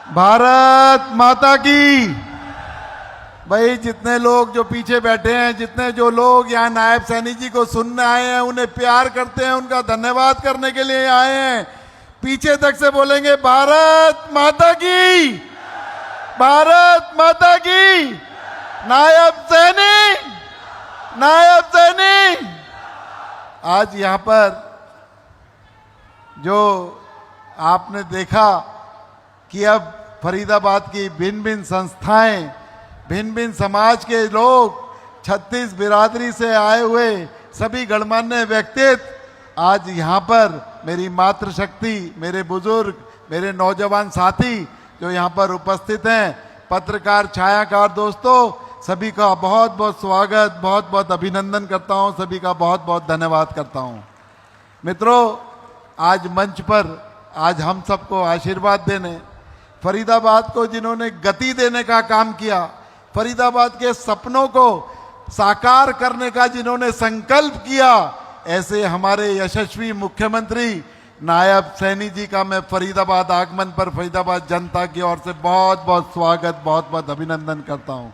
भारत माता की। भाई जितने लोग जो पीछे बैठे हैं, जितने जो लोग यहाँ नायब सैनी जी को सुनने आए हैं, उन्हें प्यार करते हैं, उनका धन्यवाद करने के लिए आए हैं, पीछे तक से बोलेंगे भारत माता की, भारत माता की। नायब सैनी, नायब सैनी। आज यहाँ पर जो आपने देखा कि अब फरीदाबाद की भिन्न भिन्न संस्थाएं, भिन्न भिन्न समाज के लोग, 36 बिरादरी से आए हुए सभी गणमान्य व्यक्तित्व आज यहाँ पर मेरी मातृशक्ति, मेरे बुजुर्ग, मेरे नौजवान साथी जो यहाँ पर उपस्थित हैं, पत्रकार, छायाकार दोस्तों, सभी का बहुत बहुत स्वागत, बहुत बहुत अभिनंदन करता हूँ, सभी का बहुत बहुत धन्यवाद करता हूँ। मित्रों, आज मंच पर आज हम सबको आशीर्वाद देने, फरीदाबाद को जिन्होंने गति देने का काम किया, फरीदाबाद के सपनों को साकार करने का जिन्होंने संकल्प किया, ऐसे हमारे यशस्वी मुख्यमंत्री नायब सैनी जी का मैं फरीदाबाद आगमन पर फरीदाबाद जनता की ओर से बहुत बहुत स्वागत, बहुत बहुत अभिनंदन करता हूं।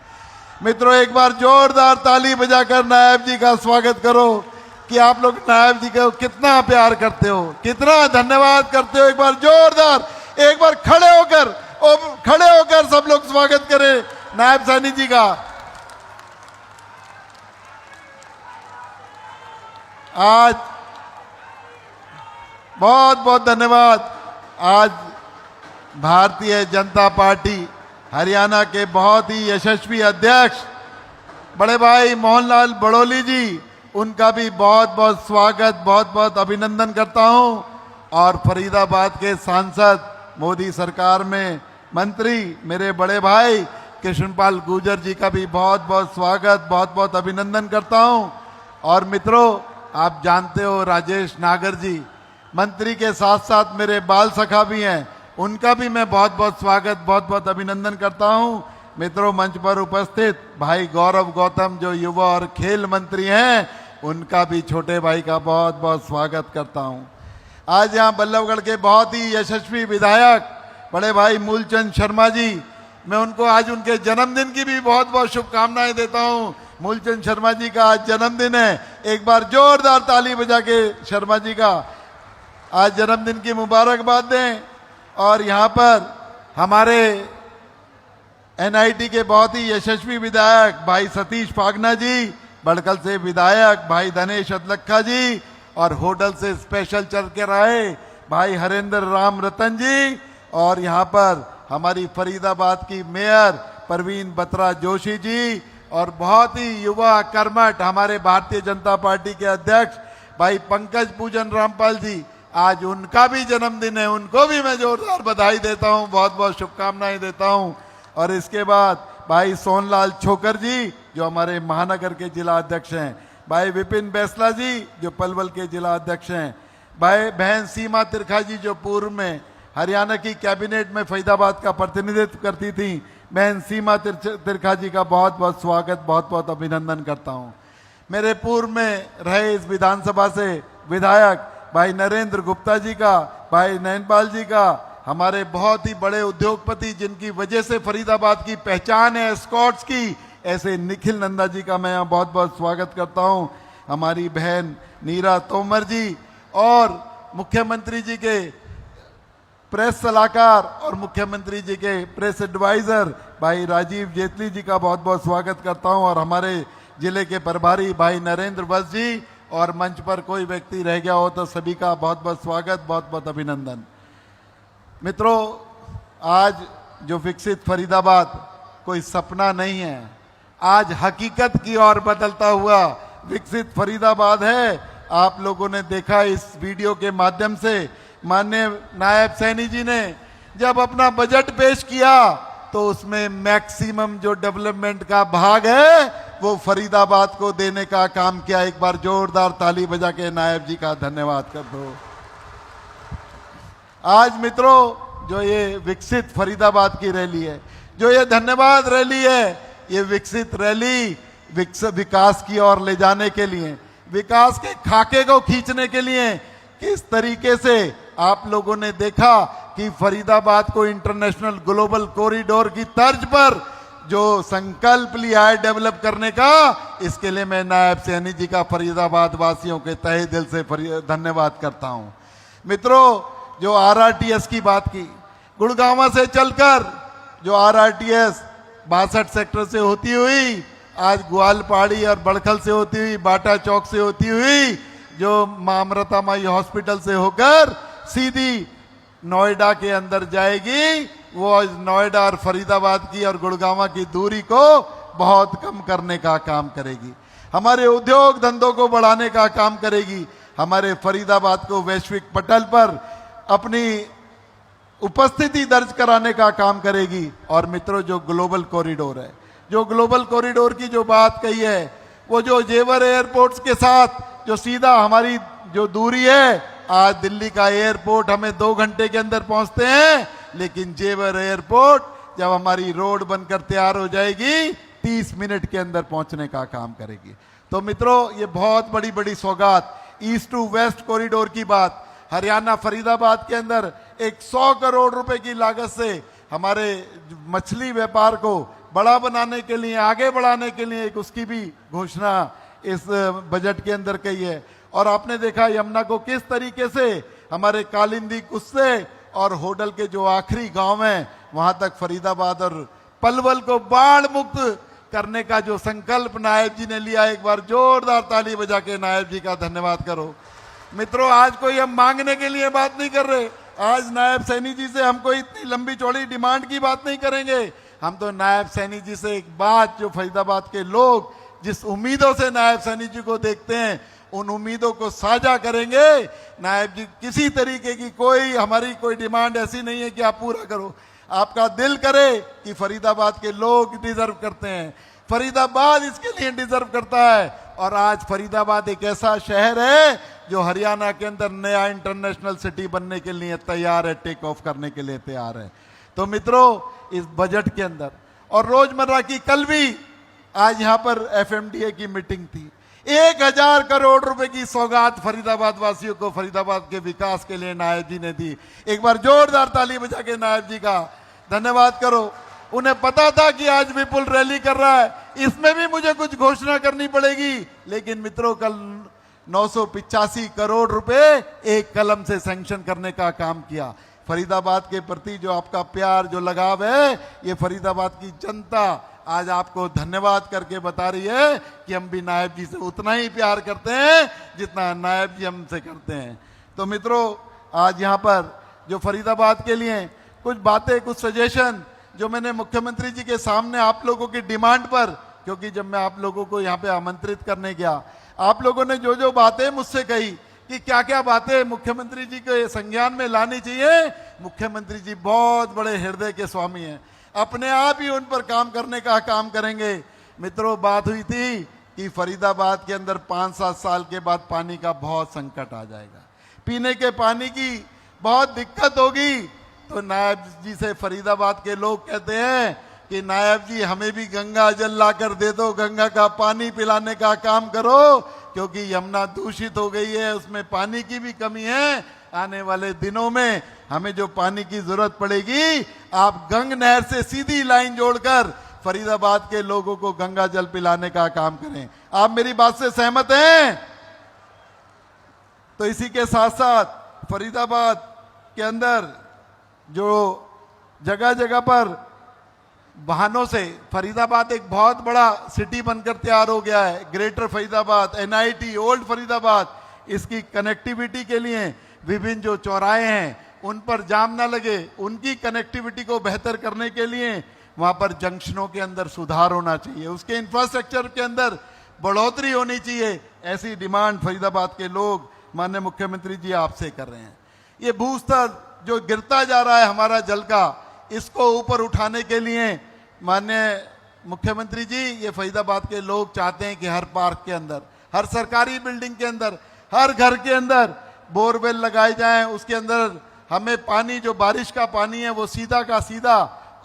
मित्रों, एक बार जोरदार ताली बजाकर नायब जी का स्वागत करो कि आप लोग नायब जी को कितना प्यार करते हो, कितना धन्यवाद करते हो। एक बार जोरदार, एक बार खड़े होकर सब लोग स्वागत करें नायब सैनी जी का। आज बहुत बहुत धन्यवाद। आज भारतीय जनता पार्टी हरियाणा के बहुत ही यशस्वी अध्यक्ष बड़े भाई मोहनलाल बड़ोली जी, उनका भी बहुत बहुत स्वागत, बहुत बहुत अभिनंदन करता हूं। और फरीदाबाद के सांसद, मोदी सरकार में मंत्री मेरे बड़े भाई कृष्णपाल गुर्जर जी का भी बहुत बहुत स्वागत, बहुत बहुत अभिनंदन करता हूं। और मित्रों, आप जानते हो राजेश नागर जी मंत्री के साथ साथ मेरे बाल सखा भी हैं, उनका भी मैं बहुत बहुत स्वागत, बहुत बहुत अभिनंदन करता हूं। मित्रों, मंच पर उपस्थित भाई गौरव गौतम जो युवा और खेल मंत्री हैं, उनका भी छोटे भाई का बहुत बहुत स्वागत करता हूं। आज यहाँ बल्लभगढ़ के बहुत ही यशस्वी विधायक बड़े भाई मूलचंद शर्मा जी, मैं उनको आज उनके जन्मदिन की भी बहुत बहुत शुभकामनाएं देता हूं। मूलचंद शर्मा जी का आज जन्मदिन है, एक बार जोरदार ताली बजा के शर्मा जी का आज जन्मदिन की मुबारकबाद दें। और यहाँ पर हमारे एनआईटी के बहुत ही यशस्वी विधायक भाई सतीश फागना जी, बड़कल से विधायक भाई धनेश अदलखा जी, और होडल से स्पेशल चल के आए भाई हरेंद्र राम रतन जी, और यहाँ पर हमारी फरीदाबाद की मेयर परवीन बत्रा जोशी जी, और बहुत ही युवा कर्मठ हमारे भारतीय जनता पार्टी के अध्यक्ष भाई पंकज पूजन रामपाल जी, आज उनका भी जन्मदिन है, उनको भी मैं जोरदार बधाई देता हूं, बहुत बहुत शुभकामनाएं देता हूं। और इसके बाद भाई सोनलाल छोकर जी जो हमारे महानगर के जिला अध्यक्ष हैं, भाई विपिन बैसला जी जो पलवल के जिला अध्यक्ष हैं, भाई बहन सीमा तिरखा जी जो पूर्व में हरियाणा की कैबिनेट में फरीदाबाद का प्रतिनिधित्व करती थी, बहन सीमा तिरखा जी का बहुत बहुत स्वागत, बहुत बहुत अभिनंदन करता हूं। मेरे पूर्व में रहे इस विधानसभा से विधायक भाई नरेंद्र गुप्ता जी का, भाई नयनपाल जी का, हमारे बहुत ही बड़े उद्योगपति जिनकी वजह से फरीदाबाद की पहचान है एस्कॉर्ट्स की, ऐसे निखिल नंदा जी का मैं यहाँ बहुत बहुत स्वागत करता हूँ। हमारी बहन नीरा तोमर जी, और मुख्यमंत्री जी के प्रेस सलाहकार और मुख्यमंत्री जी के प्रेस एडवाइजर भाई राजीव जेटली जी का बहुत बहुत स्वागत करता हूँ। और हमारे जिले के प्रभारी भाई नरेंद्र वत्स जी, और मंच पर कोई व्यक्ति रह गया हो तो सभी का बहुत बहुत स्वागत, बहुत बहुत अभिनंदन। मित्रों, आज जो विकसित फरीदाबाद कोई सपना नहीं है, आज हकीकत की ओर बदलता हुआ विकसित फरीदाबाद है। आप लोगों ने देखा इस वीडियो के माध्यम से, माननीय नायब सैनी जी ने जब अपना बजट पेश किया तो उसमें मैक्सिमम जो डेवलपमेंट का भाग है वो फरीदाबाद को देने का काम किया। एक बार जोरदार ताली बजा के नायब जी का धन्यवाद कर दो। आज मित्रों, जो ये विकसित फरीदाबाद की रैली है, जो ये धन्यवाद रैली है, ये विकसित रैली विकास की ओर ले जाने के लिए, विकास के खाके को खींचने के लिए किस तरीके से आप लोगों ने देखा कि फरीदाबाद को इंटरनेशनल ग्लोबल कॉरिडोर की तर्ज पर जो संकल्प लिया है डेवलप करने का, इसके लिए मैं नायब सैनी जी का फरीदाबाद वासियों के तहे दिल से धन्यवाद करता हूं। मित्रों, जो आरआरटीएस की बात की, गुड़गांव से चलकर जो आरआरटीएस 62 सेक्टर से होती हुई आज ग्वालपाड़ी और बड़खल से होती हुई, बाटा चौक से होती हुई, जो मां अमृता माई हॉस्पिटल से होकर सीधी नोएडा के अंदर जाएगी, वो नोएडा और फरीदाबाद की और गुड़गांव की दूरी को बहुत कम करने का काम करेगी, हमारे उद्योग धंधों को बढ़ाने का काम करेगी, हमारे फरीदाबाद को वैश्विक पटल पर अपनी उपस्थिति दर्ज कराने का काम करेगी। और मित्रों, जो ग्लोबल कॉरिडोर है, जो ग्लोबल कॉरिडोर की जो बात कही है, वो जो जेवर एयरपोर्ट्स के साथ जो सीधा हमारी जो दूरी है, आज दिल्ली का एयरपोर्ट हमें 2 घंटे के अंदर पहुंचते हैं, लेकिन जेवर एयरपोर्ट जब हमारी रोड बनकर तैयार हो जाएगी 30 मिनट के अंदर पहुंचने का काम करेगी। तो मित्रों, ये बहुत बड़ी बड़ी सौगात, ईस्ट टू वेस्ट कॉरिडोर की बात, हरियाणा फरीदाबाद के अंदर 100 करोड़ रुपए की लागत से हमारे मछली व्यापार को बड़ा बनाने के लिए, आगे बढ़ाने के लिए एक उसकी भी घोषणा इस बजट के अंदर कही है। और आपने देखा यमुना को किस तरीके से हमारे कालिंदी, कुस्से और होडल के जो आखिरी गांव हैं वहां तक फरीदाबाद और पलवल को बाढ़ मुक्त करने का जो संकल्प नायब जी ने लिया, एक बार जोरदार ताली बजा के नायब जी का धन्यवाद करो। मित्रों, आज कोई हम मांगने के लिए बात नहीं कर रहे, आज नायब सैनी जी से हम कोई इतनी लंबी चौड़ी डिमांड की बात नहीं करेंगे, हम तो नायब सैनी जी से एक बात, जो फरीदाबाद के लोग जिस उम्मीदों से नायब सैनी जी को देखते हैं, उन उम्मीदों को साझा करेंगे। नायब जी, किसी तरीके की कोई हमारी कोई डिमांड ऐसी नहीं है कि आप पूरा करो, आपका दिल करे कि फरीदाबाद के लोग डिजर्व करते हैं, फरीदाबाद इसके लिए डिजर्व करता है। और आज फरीदाबाद एक ऐसा शहर है जो हरियाणा के अंदर नया इंटरनेशनल सिटी बनने के लिए तैयार है, टेक ऑफ करने के लिए तैयार है। तो मित्रों, इस बजट के अंदर और रोजमर्रा की, कल भी आज यहां पर एफएमडीए की मीटिंग थी, 1000 करोड़ रुपए की सौगात फरीदाबाद वासियों को फरीदाबाद के विकास के लिए नायब जी ने दी। एक बार जोरदार ताली बजा के नायब जी का धन्यवाद करो। उन्हें पता था कि आज विपुल रैली कर रहा है, इसमें भी मुझे कुछ घोषणा करनी पड़ेगी, लेकिन मित्रों, कल 985 करोड़ रुपए एक कलम से सैंक्शन करने का काम किया। फरीदाबाद के प्रति जो आपका प्यार, जो लगाव है, ये फरीदाबाद की जनता आज आपको धन्यवाद करके बता रही है कि हम भी नायब जी से उतना ही प्यार करते हैं जितना नायब जी हमसे करते हैं। तो मित्रों, आज यहाँ पर जो फरीदाबाद के लिए कुछ बातें, कुछ सजेशन जो मैंने मुख्यमंत्री जी के सामने आप लोगों की डिमांड पर, क्योंकि जब मैं आप लोगों को यहाँ पे आमंत्रित करने गया, आप लोगों ने जो जो बातें मुझसे कही कि क्या क्या बातें मुख्यमंत्री जी के संज्ञान में लानी चाहिए, मुख्यमंत्री जी बहुत बड़े हृदय के स्वामी हैं, अपने आप ही उन पर काम करने का काम करेंगे। मित्रों, बात हुई थी कि फरीदाबाद के अंदर 5-7 साल के बाद पानी का बहुत संकट आ जाएगा, पीने के पानी की बहुत दिक्कत होगी। तो नायब जी से फरीदाबाद के लोग कहते हैं कि नायब जी, हमें भी गंगा जल लाकर दे दो, गंगा का पानी पिलाने का काम करो, क्योंकि यमुना दूषित हो गई है, उसमें पानी की भी कमी है। आने वाले दिनों में हमें जो पानी की जरूरत पड़ेगी, आप गंग नहर से सीधी लाइन जोड़कर फरीदाबाद के लोगों को गंगा जल पिलाने का काम करें। आप मेरी बात से सहमत हैं? तो इसी के साथ साथ फरीदाबाद के अंदर जो जगह जगह पर वाहनों से फरीदाबाद एक बहुत बड़ा सिटी बनकर तैयार हो गया है, greater Faridabad, NIT, old Faridabad, इसकी कनेक्टिविटी के लिए विभिन्न जो चौराहे हैं उन पर जाम ना लगे, उनकी कनेक्टिविटी को बेहतर करने के लिए वहां पर जंक्शनों के अंदर सुधार होना चाहिए, उसके इंफ्रास्ट्रक्चर के अंदर बढ़ोतरी होनी चाहिए। ऐसी डिमांड फरीदाबाद के लोग माननीय मुख्यमंत्री जी आपसे कर रहे हैं। ये भूस्तर जो गिरता जा रहा है हमारा जल का, इसको ऊपर उठाने के लिए माननीय मुख्यमंत्री जी, ये फरीदाबाद के लोग चाहते हैं कि हर पार्क के अंदर, हर सरकारी बिल्डिंग के अंदर, हर घर के अंदर बोरवेल लगाए जाएं, उसके अंदर हमें पानी, जो बारिश का पानी है, वो सीधा का सीधा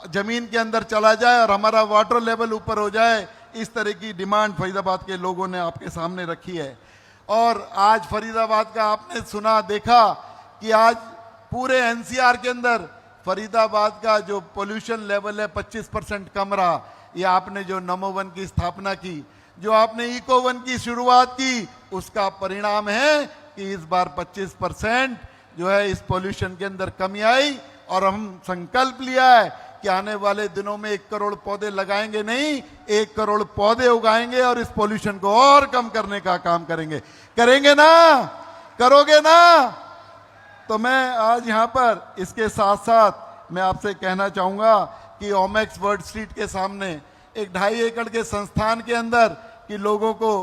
जमीन के अंदर चला जाए और हमारा वाटर लेवल ऊपर हो जाए। इस तरह की डिमांड फरीदाबाद के लोगों ने आपके सामने रखी है। और आज फरीदाबाद का आपने सुना, देखा कि आज पूरे एनसीआर के अंदर फरीदाबाद का जो पोल्यूशन लेवल है 25% कम रहा। ये आपने जो नमो वन की स्थापना की, जो आपने इको वन की शुरुआत की, उसका परिणाम है कि इस बार 25% जो है इस पोल्यूशन के अंदर कमी आई। और हम संकल्प लिया है कि आने वाले दिनों में 1 करोड़ पौधे लगाएंगे, नहीं 1 करोड़ पौधे उगाएंगे और इस पोल्यूशन को और कम करने का काम करेंगे। करेंगे ना? करोगे ना? तो मैं आज यहां पर इसके साथ साथ मैं आपसे कहना चाहूंगा कि ओमेक्स वर्ल्ड स्ट्रीट के सामने एक 2.5 एकड़ के संस्थान के अंदर कि लोगों को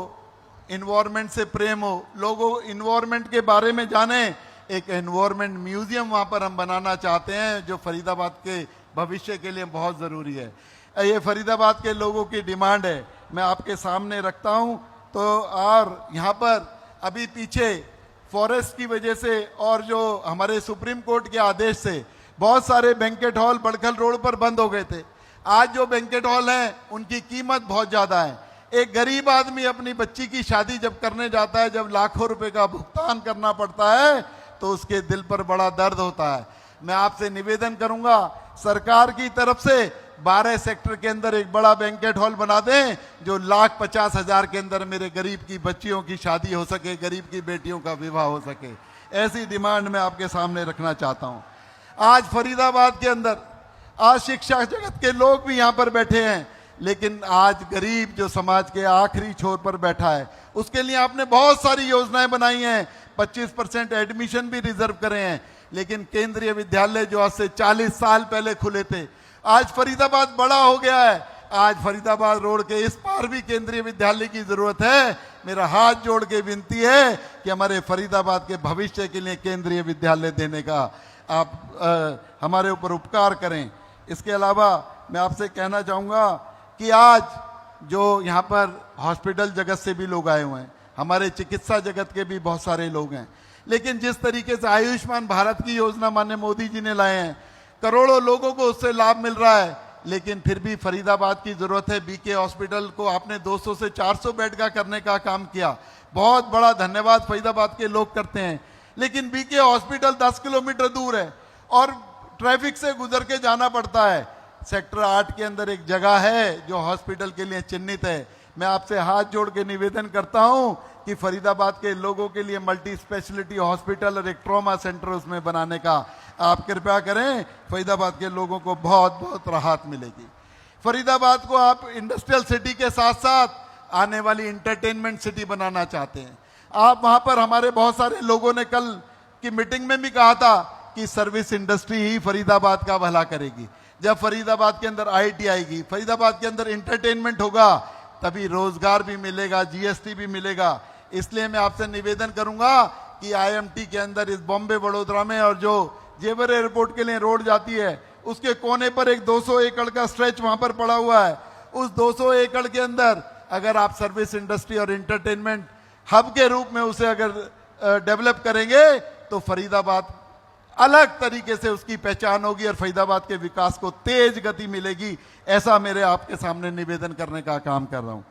इन्वायरमेंट से प्रेम हो, लोगों इन्वायरमेंट के बारे में जाने, एक एनवायरमेंट म्यूजियम वहां पर हम बनाना चाहते हैं जो फरीदाबाद के भविष्य के लिए बहुत जरूरी है। ये फरीदाबाद के लोगों की डिमांड है, मैं आपके सामने रखता हूं। तो और यहाँ पर अभी पीछे फॉरेस्ट की वजह से और जो हमारे सुप्रीम कोर्ट के आदेश से बहुत सारे बैंकेट हॉल बड़खल रोड पर बंद हो गए थे। आज जो बैंकेट हॉल हैं उनकी कीमत बहुत ज्यादा है। एक गरीब आदमी अपनी बच्ची की शादी जब करने जाता है, जब लाखों रुपए का भुगतान करना पड़ता है, तो उसके दिल पर बड़ा दर्द होता है। मैं आपसे निवेदन करूंगा सरकार की तरफ से 12 सेक्टर के अंदर एक बड़ा बैंकेट हॉल बना दें जो 1,50,000 के अंदर मेरे गरीब की बच्चियों की शादी हो सके, गरीब की बेटियों का विवाह हो सके। ऐसी डिमांड मैं आपके सामने रखना चाहता हूं। आज फरीदाबाद के अंदर आज शिक्षा जगत के लोग भी यहां पर बैठे हैं, लेकिन आज गरीब जो समाज के आखिरी छोर पर बैठा है उसके लिए आपने बहुत सारी योजनाएं बनाई हैं। 25% एडमिशन भी रिजर्व करे हैं, लेकिन केंद्रीय विद्यालय जो आज से 40 साल पहले खुले थे, आज फरीदाबाद बड़ा हो गया है। आज फरीदाबाद रोड के इस पार भी केंद्रीय विद्यालय की जरूरत है। मेरा हाथ जोड़ के विनती है कि हमारे फरीदाबाद के भविष्य के लिए केंद्रीय विद्यालय देने का आप हमारे ऊपर उपकार करें। इसके अलावा मैं आपसे कहना चाहूंगा कि आज जो यहाँ पर हॉस्पिटल जगत से भी लोग आए हुए हैं, हमारे चिकित्सा जगत के भी बहुत सारे लोग हैं, लेकिन जिस तरीके से आयुष्मान भारत की योजना माननीय मोदी जी ने लाए हैं, करोड़ों लोगों को उससे लाभ मिल रहा है, लेकिन फिर भी फरीदाबाद की जरूरत है। बीके हॉस्पिटल को आपने 200 से 400 बेड का करने का काम किया, बहुत बड़ा धन्यवाद फरीदाबाद के लोग करते हैं। लेकिन बीके हॉस्पिटल 10 किलोमीटर दूर है और ट्रैफिक से गुजर के जाना पड़ता है। सेक्टर 8 के अंदर एक जगह है जो हॉस्पिटल के लिए चिन्हित है। मैं आपसे हाथ जोड़ के निवेदन करता हूं कि फरीदाबाद के लोगों के लिए मल्टी स्पेशलिटी हॉस्पिटल और एक ट्रॉमा सेंटर उसमें बनाने का आप कृपया करें। फरीदाबाद के लोगों को बहुत बहुत राहत मिलेगी। फरीदाबाद को आप इंडस्ट्रियल सिटी के साथ साथ आने वाली इंटरटेनमेंट सिटी बनाना चाहते हैं। आप वहां पर हमारे बहुत सारे लोगों ने कल की मीटिंग में भी कहा था कि सर्विस इंडस्ट्री ही फरीदाबाद का भला करेगी। जब फरीदाबाद के अंदर आईटी आएगी, फरीदाबाद के अंदर इंटरटेनमेंट होगा, तभी रोजगार भी मिलेगा, जीएसटी भी मिलेगा। इसलिए मैं आपसे निवेदन करूंगा कि आईएमटी के अंदर इस बॉम्बे वडोदरा में और जो जेवर एयरपोर्ट के लिए रोड जाती है उसके कोने पर एक 200 एकड़ का स्ट्रेच वहां पर पड़ा हुआ है। उस 200 एकड़ के अंदर अगर आप सर्विस इंडस्ट्री और इंटरटेनमेंट हब के रूप में उसे अगर डेवलप करेंगे तो फरीदाबाद अलग तरीके से उसकी पहचान होगी और फरीदाबाद के विकास को तेज गति मिलेगी। ऐसा मेरे आपके सामने निवेदन करने का काम कर रहा हूं।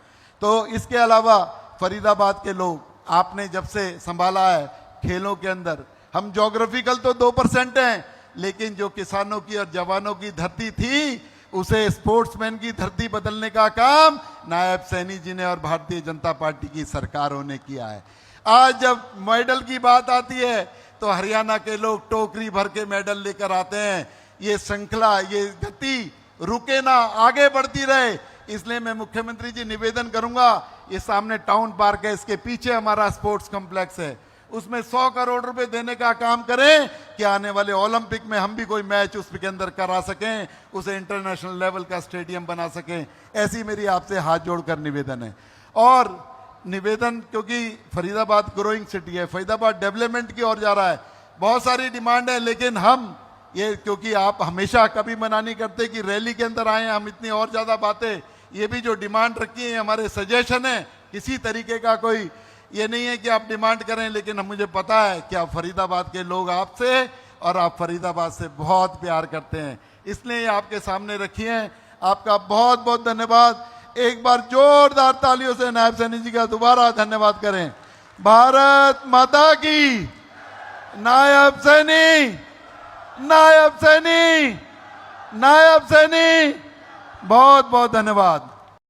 तो इसके अलावा फरीदाबाद के लोग आपने जब से संभाला है, खेलों के अंदर हम ज्योग्राफिकल तो 2% हैं, लेकिन जो किसानों की और जवानों की धरती थी उसे स्पोर्ट्समैन की धरती बदलने का काम नायब सैनी जी ने और भारतीय जनता पार्टी की सरकारों ने किया है। आज जब मेडल की बात आती है तो हरियाणा के लोग टोकरी भर के मेडल लेकर आते हैं। ये श्रृंखला, ये गति रुके ना, आगे बढ़ती रहे। इसलिए मैं मुख्यमंत्री जी निवेदन करूंगा, ये सामने टाउन पार्क है, इसके पीछे हमारा स्पोर्ट्स कॉम्प्लेक्स है, उसमें 100 करोड़ रुपए देने का काम करें कि आने वाले ओलंपिक में हम भी कोई मैच उसके अंदर करा सकें, उसे इंटरनेशनल लेवल का स्टेडियम बना सकें। ऐसी मेरी आपसे हाथ जोड़कर निवेदन है। और निवेदन, क्योंकि फरीदाबाद ग्रोइंग सिटी है, फरीदाबाद डेवलपमेंट की ओर जा रहा है, बहुत सारी डिमांड है, लेकिन हम ये, क्योंकि आप हमेशा कभी मना नहीं करते कि रैली के अंदर आए, हम इतनी और ज्यादा बातें, ये भी जो डिमांड रखी है हमारे सजेशन है, किसी तरीके का कोई ये नहीं है कि आप डिमांड करें, लेकिन हम, मुझे पता है कि आप फरीदाबाद के लोग आपसे और आप फरीदाबाद से बहुत प्यार करते हैं, इसलिए आपके सामने रखी है। आपका बहुत बहुत धन्यवाद। एक बार जोरदार तालियों से नायब सैनी जी का दोबारा धन्यवाद करें। भारत माता की। नायब सैनी नायब सैनी, नायब सैनी, बहुत बहुत धन्यवाद।